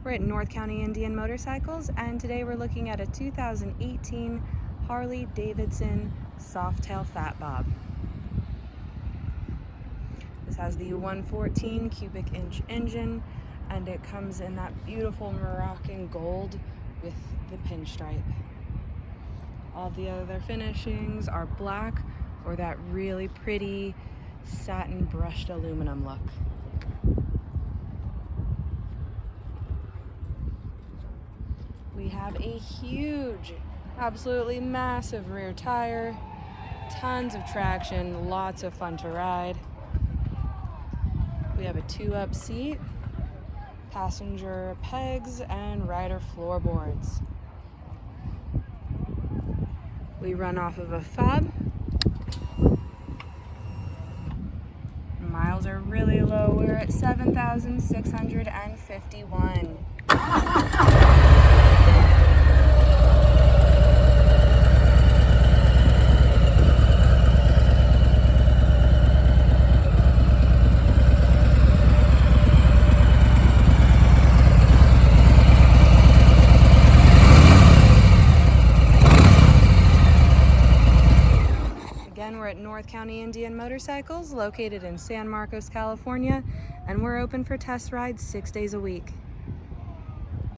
We're at North County Indian Motorcycles, and today we're looking at a 2018 Harley-Davidson Softail Fat Boy. This has the 114 cubic inch engine, and it comes in that beautiful Moroccan gold with the pinstripe. All the other finishings are black for that really pretty satin brushed aluminum look. We have a huge, absolutely massive rear tire, tons of traction, lots of fun to ride. We have a 2-up seat, passenger pegs, and rider floorboards. We run off of a fob. Miles are really low. We're at 7,651. Again, we're at North County Indian Motorcycles, located in San Marcos, California, and we're open for test rides 6 days a week.